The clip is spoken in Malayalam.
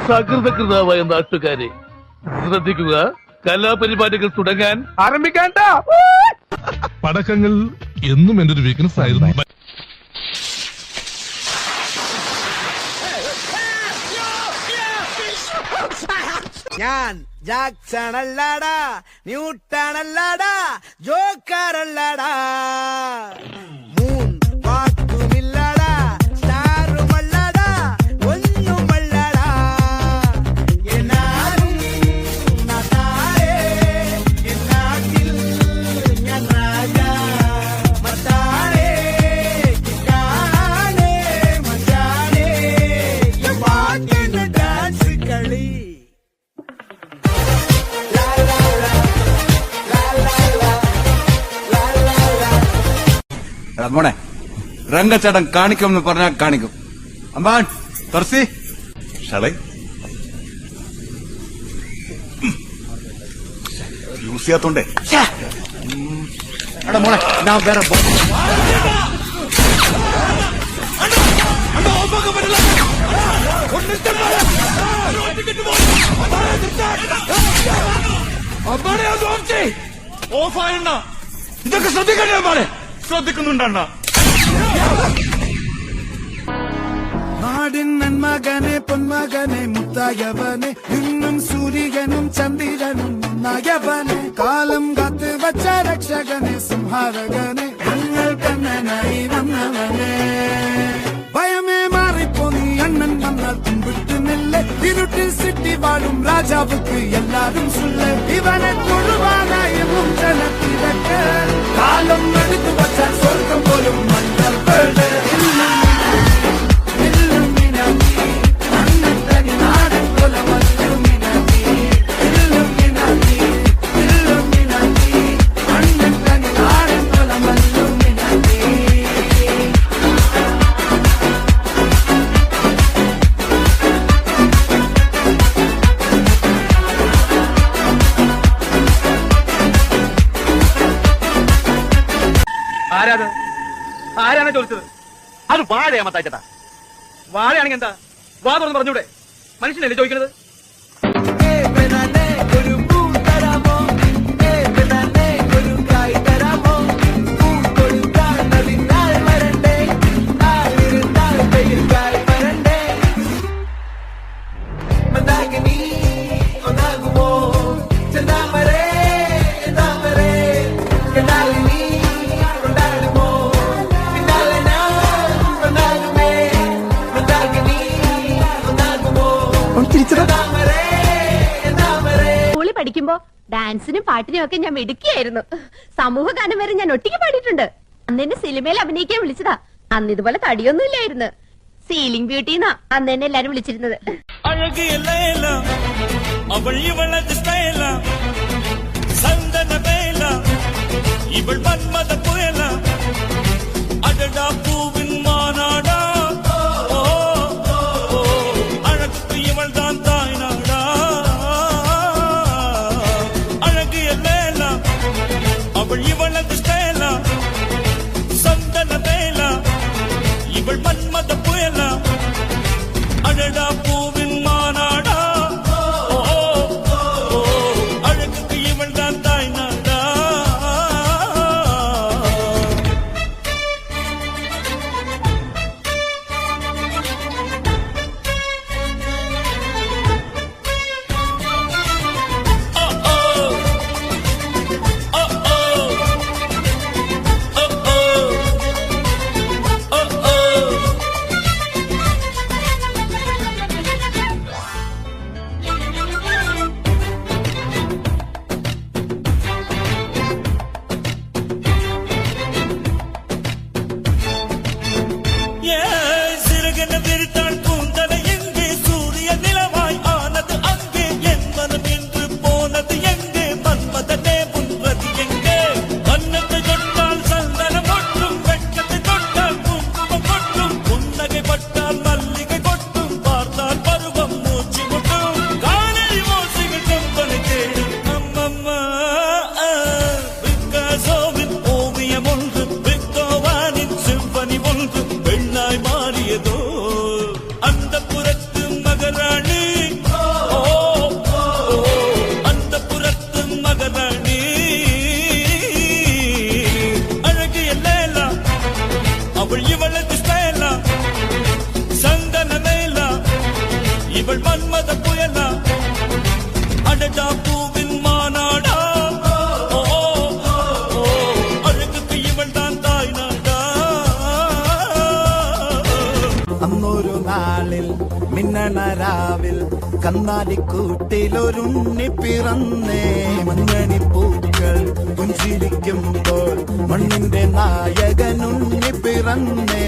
സകൃതകൃതാവായ നാട്ടുകാരെ ശ്രദ്ധിക്കുക, കലാപരിപാടികൾ തുടങ്ങാൻ ആരംഭിക്കാൻ. പടക്കങ്ങൾ എന്നും എന്റെ ഒരു വീക്ക്നെസ് ആയിരുന്നു. ഞാൻ ജാക്സണല്ലടാ, ന്യൂട്ടണല്ലടാ, ജോക്കറല്ലടാ, വാക്കുമില്ലടാ, സ്റ്റാറുമല്ലടാ, ഒന്നുമല്ലടാ, എന്നാലും നതാരേ, എന്നാട്ടിൽ ഞാൻ രാജാ, മത്താരേ, കിട്ടാനേ, മച്ചാനേ, വാക്കിന് ഡാൻസ് കളി. മോനെ രംഗച്ചേട്ടൻ കാണിക്കും എന്ന് പറഞ്ഞാൽ കാണിക്കും. അമ്പാൻ തുറസി ഷളെ യൂസ് ചെയ്യാത്തോണ്ടേ എടാ മോനെ ഞാൻ വേറെ ഓഫായണ്ണ ഇതൊക്കെ ശ്രദ്ധിക്കണ്ടേ മോനെ? ശ്രദ്ധിക്കുന്നുണ്ടണ്ണ. നാടിൻ നന്മകനെ പൊന്മകനെ മുത്തായവനെ ഇന്നും സൂര്യനും ചന്ദ്രനും ഒന്നായവനെ കാലം കാത്ത് വച്ച രക്ഷകനെ സംഹാരകനെ ഞങ്ങൾ കണ്ണനായി വന്നവനെ ഭയമേ മാറിപ്പോ നീ അണ്ണൻ വന്നാൽ തുമ്പിട്ടുന്നില്ല ഇരുട്ടിൽ സിറ്റി വാഴും രാജാവുക്ക് എല്ലാരും സുല്ല ഇവനെ തൊഴുവാനായി ജനത്തിരക്ക് കാലം എടുത്തു വച്ചാൽ സ്വർഗം പോലും മണ്ഡൽ ആരാണ് ചോദിച്ചത്? അത് വാഴയാ മത്താച്ചേട്ടാ. വാഴയാണെങ്കിൽ എന്താ? വാ തുറന്ന് പറഞ്ഞൂടെ? മനുഷ്യനല്ലേ ചോദിക്കുന്നത്? സ്കൂളിൽ പഠിക്കുമ്പോ ഡാൻസിനും പാട്ടിനും ഒക്കെ ഞാൻ മിടുക്കിയായിരുന്നു. സമൂഹ ഗാനം വരെ ഞാൻ ഒറ്റയ്ക്ക് പാടിയിട്ടുണ്ട്. അന്ന് എന്നെ സിനിമയിൽ അഭിനയിക്കാൻ വിളിച്ചതാ. അന്ന് ഇതുപോലെ തടിയൊന്നും ഇല്ലായിരുന്നു. സീലിംഗ് ബ്യൂട്ടിന്നാ അന്ന് എന്നെ എല്ലാരും വിളിച്ചിരുന്നത്. കല്യാണരാവിൽ കന്നാലിക്കൂട്ടിലൊരുണ്ണി പിറന്നേ മഞ്ഞണിപ്പൂക്കൾ പുഞ്ചിരിക്കുമ്പോൾ മണ്ണിന്റെ നായകനുണ്ണി പിറന്നേ